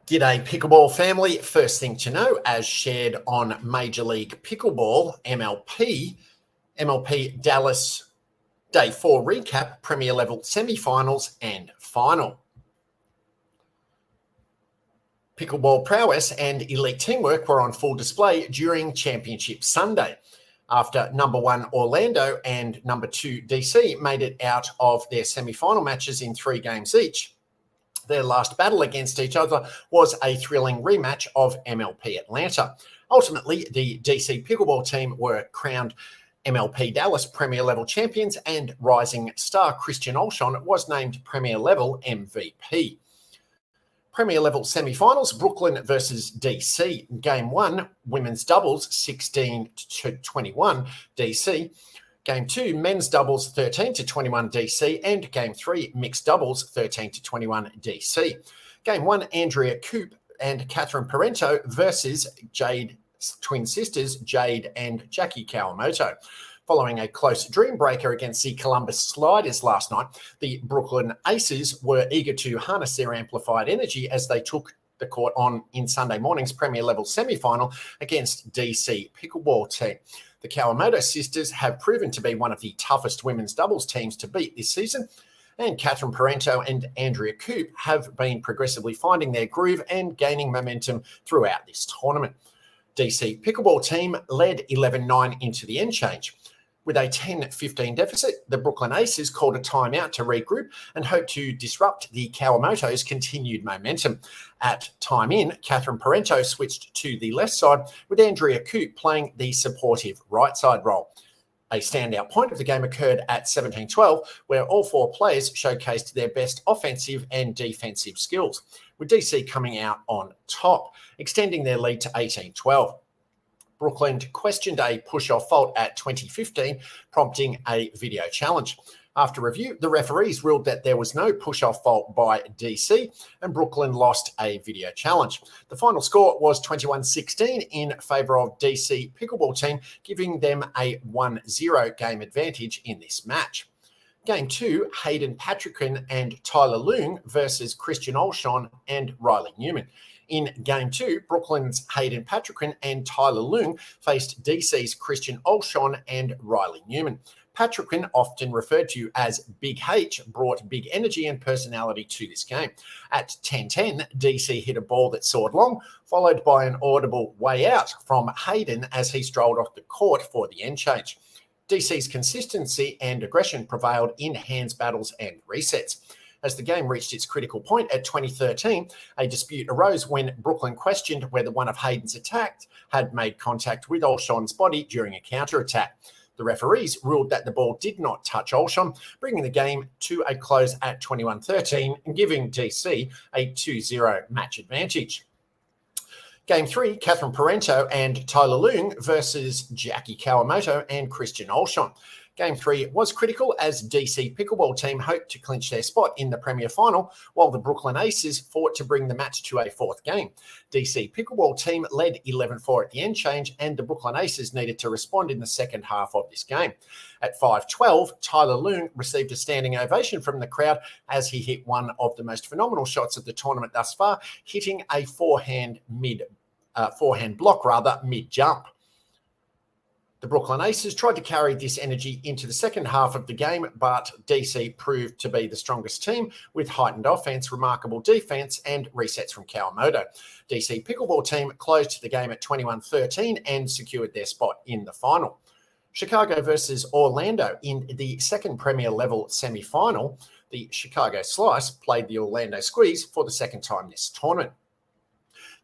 G'day Pickleball family. First thing to know, as shared on Major League Pickleball, MLP Dallas Day 4 recap, Premier Level semi-finals and final. Pickleball prowess and elite teamwork were on full display during Championship Sunday, after number 1 Orlando and number 2 DC made it out of their semi-final matches in 3 games each. Their last battle against each other was a thrilling rematch of MLP Atlanta. Ultimately, the DC Pickleball team were crowned MLP Dallas Premier Level champions, and rising star Christian Olsson was named Premier Level MVP. Premier Level semi-finals, Brooklyn versus DC. Game 1, women's doubles, 16-21 DC. Game 2, men's doubles 13-21 DC, and Game 3, mixed doubles 13-21 DC. Game 1, Andrea Koop and Catherine Parento versus Jade, twin sisters Jade and Jackie Kawamoto. Following a close dream breaker against the Columbus Sliders last night, the Brooklyn Aces were eager to harness their amplified energy as they took the court on in Sunday morning's Premier Level semi-final against DC Pickleball team. The Kawamoto sisters have proven to be one of the toughest women's doubles teams to beat this season, and Catherine Parento and Andrea Koop have been progressively finding their groove and gaining momentum throughout this tournament. DC Pickleball team led 11-9 into the end change. With a 10-15 deficit, the Brooklyn Aces called a timeout to regroup and hoped to disrupt the Kawamoto's continued momentum. At time in, Catherine Parento switched to the left side, with Andrea Koop playing the supportive right side role. A standout point of the game occurred at 17-12, where all 4 players showcased their best offensive and defensive skills, with DC coming out on top, extending their lead to 18-12. Brooklyn questioned a push-off fault at 20-15, prompting a video challenge. After review, the referees ruled that there was no push-off fault by DC, and Brooklyn lost a video challenge. The final score was 21-16 in favour of DC Pickleball team, giving them a 1-0 game advantage in this match. Game 2, Hayden Patrickin and Tyler Leung versus Christian Olsson and Riley Newman. In Game 2, Brooklyn's Hayden Patrickin and Tyler Leung faced DC's Christian Olsson and Riley Newman. Patrickin, often referred to as Big H, brought big energy and personality to this game. At 10-10, DC hit a ball that soared long, followed by an audible way out from Hayden as he strolled off the court for the end change. DC's consistency and aggression prevailed in hands battles and resets. As the game reached its critical point at 2013, a dispute arose when Brooklyn questioned whether one of Hayden's attacks had made contact with Olsson's body during a counterattack. The referees ruled that the ball did not touch Olsson, bringing the game to a close at 21-13 and giving DC a 2-0 match advantage. Game 3, Catherine Parento and Tyler Leung versus Jackie Kawamoto and Christian Olsson. Game 3 was critical as DC Pickleball team hoped to clinch their spot in the Premier Final, while the Brooklyn Aces fought to bring the match to a 4th game. DC Pickleball team led 11-4 at the end change, and the Brooklyn Aces needed to respond in the second half of this game. At 5-12, Tyler Leung received a standing ovation from the crowd as he hit one of the most phenomenal shots of the tournament thus far, hitting a forehand block mid-jump. The Brooklyn Aces tried to carry this energy into the second half of the game, but DC proved to be the strongest team with heightened offense, remarkable defense, and resets from Kawamoto. DC Pickleball team closed the game at 21-13 and secured their spot in the final. Chicago versus Orlando in the second Premier Level semi-final. The Chicago Slice played the Orlando Squeeze for the second time this tournament.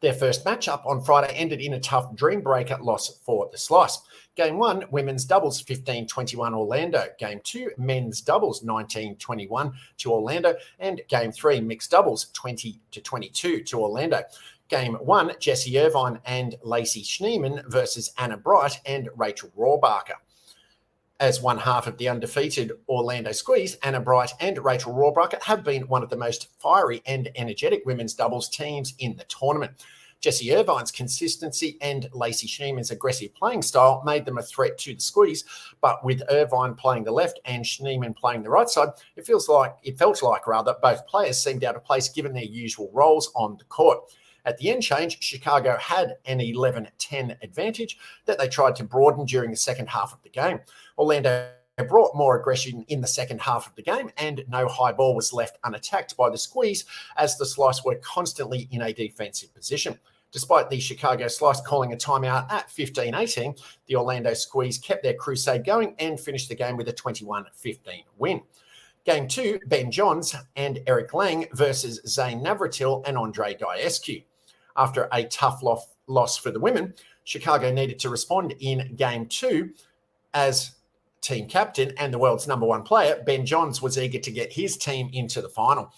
Their first matchup on Friday ended in a tough dream breaker loss for the Slice. Game 1, women's doubles 15-21 Orlando. Game 2, men's doubles 19-21 to Orlando. And Game 3, mixed doubles 20-22 to Orlando. Game 1, Jessie Irvine and Lacey Schneeman versus Anna Bright and Rachel Rohrbacher. As one half of the undefeated Orlando Squeeze, Anna Bright and Rachel Rohrbacher have been one of the most fiery and energetic women's doubles teams in the tournament. Jessie Irvine's consistency and Lacey Schneeman's aggressive playing style made them a threat to the Squeeze, but with Irvine playing the left and Schneeman playing the right side, it felt like both players seemed out of place given their usual roles on the court. At the end change, Chicago had an 11-10 advantage that they tried to broaden during the second half of the game. Orlando brought more aggression in the second half of the game, and no high ball was left unattacked by the Squeeze as the Slice were constantly in a defensive position. Despite the Chicago Slice calling a timeout at 15-18, the Orlando Squeeze kept their crusade going and finished the game with a 21-15 win. Game 2, Ben Johns and Eric Lang versus Zane Navratil and Andre Diescu. After a tough loss for the women, Chicago needed to respond in Game 2 as team captain and the world's #1 player. Ben Johns was eager to get his team into the final.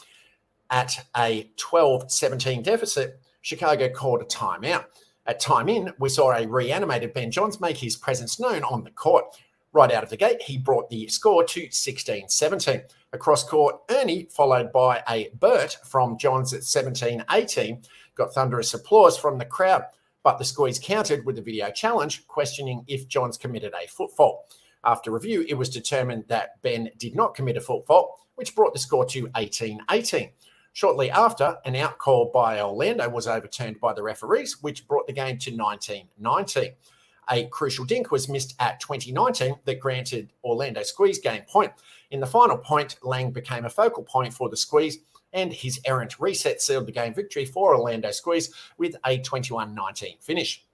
At a 12-17 deficit, Chicago called a timeout. At time in, we saw a reanimated Ben Johns make his presence known on the court. Right out of the gate, he brought the score to 16-17. Across court, Ernie, followed by a Burt from Johns at 17-18, got thunderous applause from the crowd, but the Squeeze countered with a video challenge, questioning if Johns committed a foot fault. After review, it was determined that Ben did not commit a foot fault, which brought the score to 18-18. Shortly after, an out call by Orlando was overturned by the referees, which brought the game to 19-19. A crucial dink was missed at 20-19 that granted Orlando Squeeze game point. In the final point, Lang became a focal point for the Squeeze, and his errant reset sealed the game victory for Orlando Squeeze with a 21-19 finish.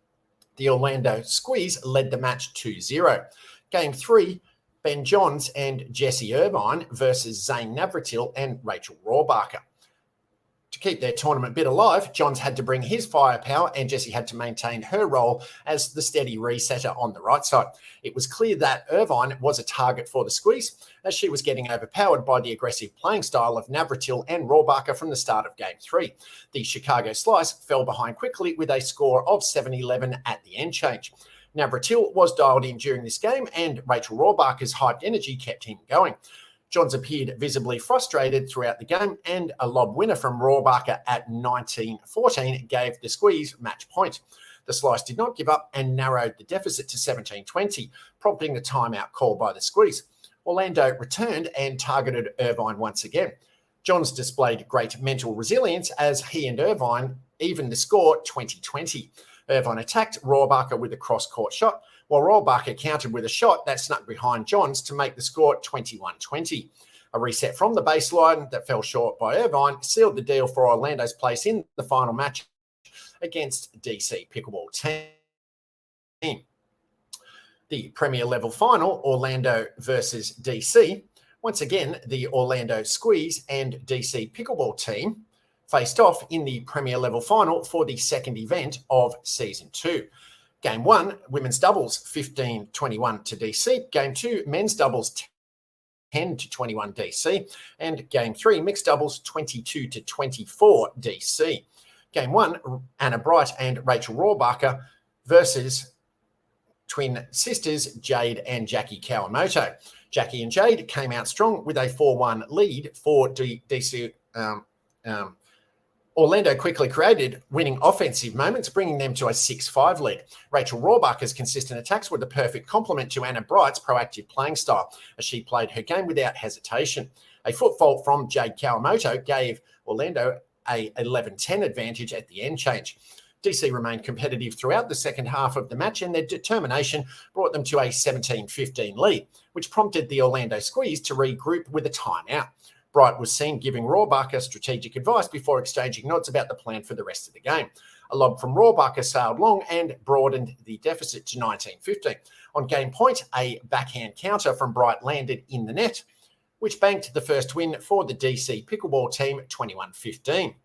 The Orlando Squeeze led the match 2-0. Game 3, Ben Johns and Jessie Irvine versus Zane Navratil and Rachel Rohrbacher. To keep their tournament bid alive, Johns had to bring his firepower and Jessie had to maintain her role as the steady resetter on the right side. It was clear that Irvine was a target for the Squeeze as she was getting overpowered by the aggressive playing style of Navratil and Rohrbacher from the start of Game 3. The Chicago Slice fell behind quickly with a score of 7-11 at the end change. Navratil was dialed in during this game and Rachel Rohrbacher's hyped energy kept him going. Johns appeared visibly frustrated throughout the game, and a lob winner from Rohrbacher at 19-14 gave the Squeeze match point. The Slice did not give up and narrowed the deficit to 17-20, prompting the timeout call by the Squeeze. Orlando returned and targeted Irvine once again. Johns displayed great mental resilience as he and Irvine evened the score 20-20. Irvine attacked Rohrbacher with a cross-court shot, while Rohrbacher countered with a shot that snuck behind Johns to make the score 21-20. A reset from the baseline that fell short by Irvine sealed the deal for Orlando's place in the final match against DC Pickleball team. The Premier Level final, Orlando versus DC. Once again, the Orlando Squeeze and DC Pickleball team faced off in the Premier Level final for the second event of Season 2. Game 1, women's doubles 15-21 to DC. Game 2, men's doubles 10-21 DC. And Game 3, mixed doubles 22-24 DC. Game 1, Anna Bright and Rachel Rohrbacher versus twin sisters Jade and Jackie Kawamoto. Jackie and Jade came out strong with a 4-1 lead for DC. Orlando quickly created winning offensive moments, bringing them to a 6-5 lead. Rachel Rohrbacher's consistent attacks were the perfect complement to Anna Bright's proactive playing style, as she played her game without hesitation. A foot fault from Jade Kawamoto gave Orlando a 11-10 advantage at the end change. DC remained competitive throughout the second half of the match, and their determination brought them to a 17-15 lead, which prompted the Orlando Squeeze to regroup with a timeout. Bright was seen giving Rohrbacher strategic advice before exchanging nods about the plan for the rest of the game. A lob from Rohrbacher sailed long and broadened the deficit to 19-15. On game point, a backhand counter from Bright landed in the net, which banked the first win for the DC Pickleball team 21-15.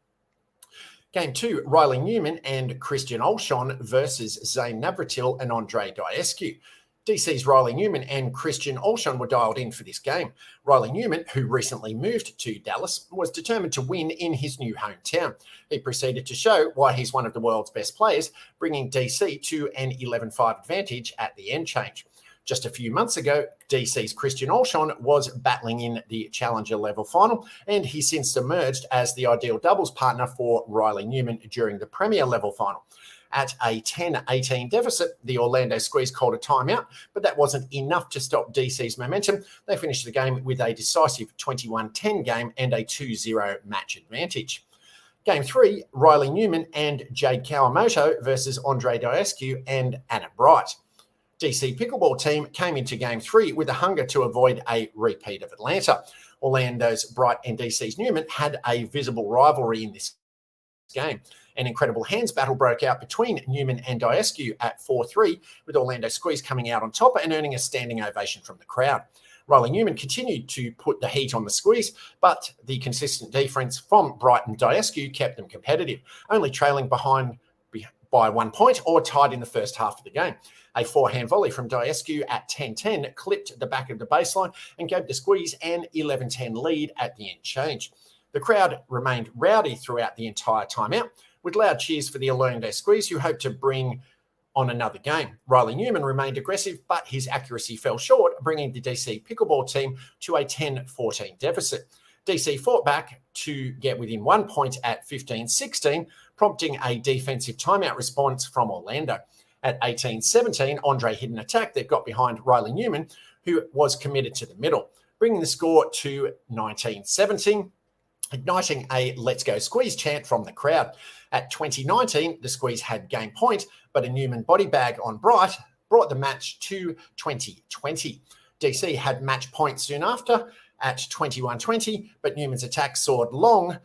Game 2, Riley Newman and Christian Olshon versus Zane Navratil and Andre Diescu. DC's Riley Newman and Christian Olshon were dialed in for this game. Riley Newman, who recently moved to Dallas, was determined to win in his new hometown. He proceeded to show why he's one of the world's best players, bringing DC to an 11-5 advantage at the end change. Just a few months ago, DC's Christian Olshon was battling in the Challenger level final, and he since emerged as the ideal doubles partner for Riley Newman during the Premier level final. At a 10-18 deficit, the Orlando Squeeze called a timeout, but that wasn't enough to stop DC's momentum. They finished the game with a decisive 21-10 game and a 2-0 match advantage. Game 3, Riley Newman and Jade Kawamoto versus Andre Diascu and Anna Bright. DC Pickleball team came into Game 3 with a hunger to avoid a repeat of Atlanta. Orlando's Bright and DC's Newman had a visible rivalry in this game. An incredible hands battle broke out between Newman and Diascu at 4-3, with Orlando Squeeze coming out on top and earning a standing ovation from the crowd. Riley Newman continued to put the heat on the Squeeze, but the consistent defense from Bright and Diascu kept them competitive, only trailing behind by 1 point or tied in the first half of the game. A forehand volley from Diascu at 10-10 clipped the back of the baseline and gave the Squeeze an 11-10 lead at the end change. The crowd remained rowdy throughout the entire timeout, with loud cheers for the Orlando Squeeze, who hoped to bring on another game. Riley Newman remained aggressive, but his accuracy fell short, bringing the DC Pickleball team to a 10-14 deficit. DC fought back to get within 1 point at 15-16, prompting a defensive timeout response from Orlando. At 18-17, Andre hit an attack that got behind Riley Newman, who was committed to the middle, bringing the score to 19-17, igniting a Let's Go Squeeze chant from the crowd. At 20-19, the Squeeze had game point, but a Newman body bag on Bright brought the match to 20-20. DC had match point soon after at 21-20, but Newman's attack soared long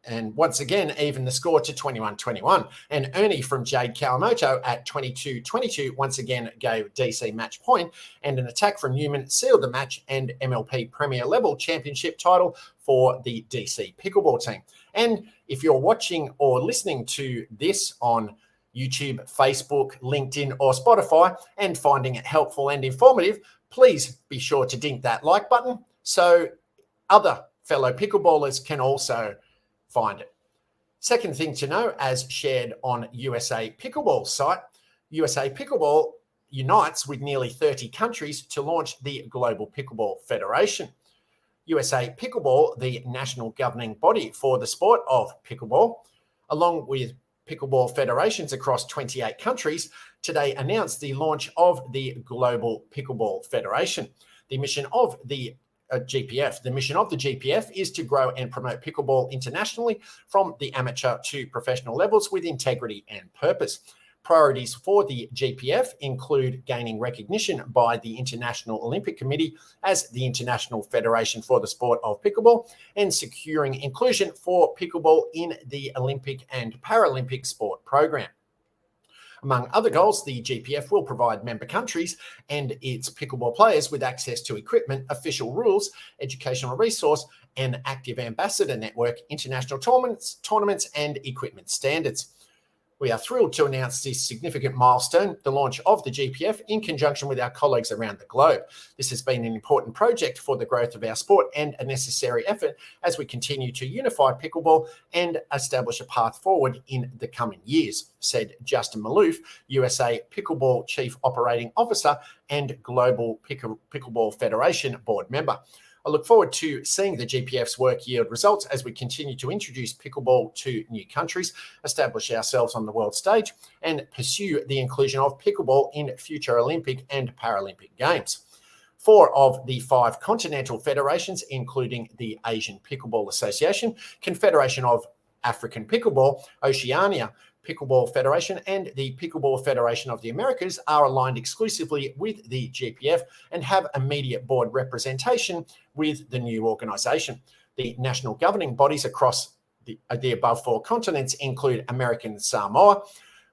and once again, even the score to 21-21. And Ernie from Jade Kawamoto at 22-22 once again gave DC match point, and an attack from Newman sealed the match and MLP Premier Level Championship title for the DC Pickleball team. And if you're watching or listening to this on YouTube, Facebook, LinkedIn, or Spotify and finding it helpful and informative, please be sure to dink that like button so other fellow pickleballers can also find it. Second thing to know, as shared on USA Pickleball's site, USA Pickleball unites with nearly 30 countries to launch the Global Pickleball Federation. USA Pickleball, the national governing body for the sport of pickleball, along with pickleball federations across 28 countries, today announced the launch of the Global Pickleball Federation. The mission of the GPF. The mission of the GPF is to grow and promote pickleball internationally from the amateur to professional levels with integrity and purpose. Priorities for the GPF include gaining recognition by the International Olympic Committee as the international federation for the sport of pickleball and securing inclusion for pickleball in the Olympic and Paralympic sport program. Among other goals, the GPF will provide member countries and its pickleball players with access to equipment, official rules, educational resource, and active ambassador network, international tournaments, and equipment standards. We are thrilled to announce this significant milestone, the launch of the GPF, in conjunction with our colleagues around the globe. This has been an important project for the growth of our sport and a necessary effort as we continue to unify pickleball and establish a path forward in the coming years, said Justin Maloof, USA Pickleball Chief Operating Officer and Global Pickleball Federation board member. I look forward to seeing the GPF's work yield results as we continue to introduce pickleball to new countries, establish ourselves on the world stage, and pursue the inclusion of pickleball in future Olympic and Paralympic Games. 4 of the 5 continental federations, including the Asian Pickleball Association, Confederation of African Pickleball, Oceania Pickleball Federation, and the Pickleball Federation of the Americas, are aligned exclusively with the GPF and have immediate board representation with the new organisation. The national governing bodies across the above 4 continents include American Samoa,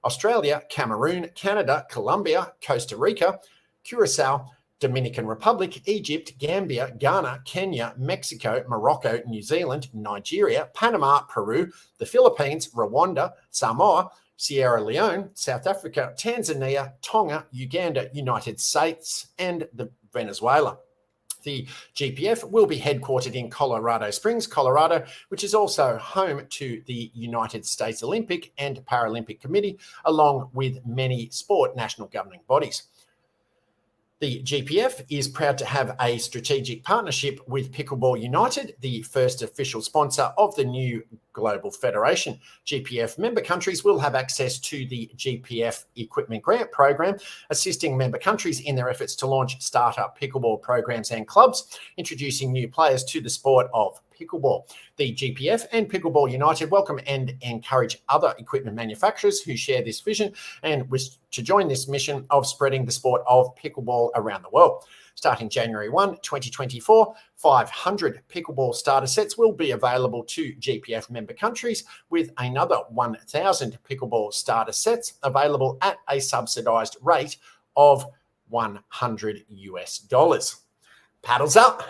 Australia, Cameroon, Canada, Colombia, Costa Rica, Curacao, Dominican Republic, Egypt, Gambia, Ghana, Kenya, Mexico, Morocco, New Zealand, Nigeria, Panama, Peru, the Philippines, Rwanda, Samoa, Sierra Leone, South Africa, Tanzania, Tonga, Uganda, United States, and Venezuela. The GPF will be headquartered in Colorado Springs, Colorado, which is also home to the United States Olympic and Paralympic Committee, along with many sport national governing bodies. The GPF is proud to have a strategic partnership with Pickleball United, the first official sponsor of the new global federation. GPF member countries will have access to the GPF Equipment Grant Program, assisting member countries in their efforts to launch startup pickleball programs and clubs, introducing new players to the sport of pickleball. The GPF and Pickleball United welcome and encourage other equipment manufacturers who share this vision and wish to join this mission of spreading the sport of pickleball around the world. Starting January 1, 2024, 500 pickleball starter sets will be available to GPF member countries, with another 1,000 pickleball starter sets available at a subsidized rate of $100. Paddles up.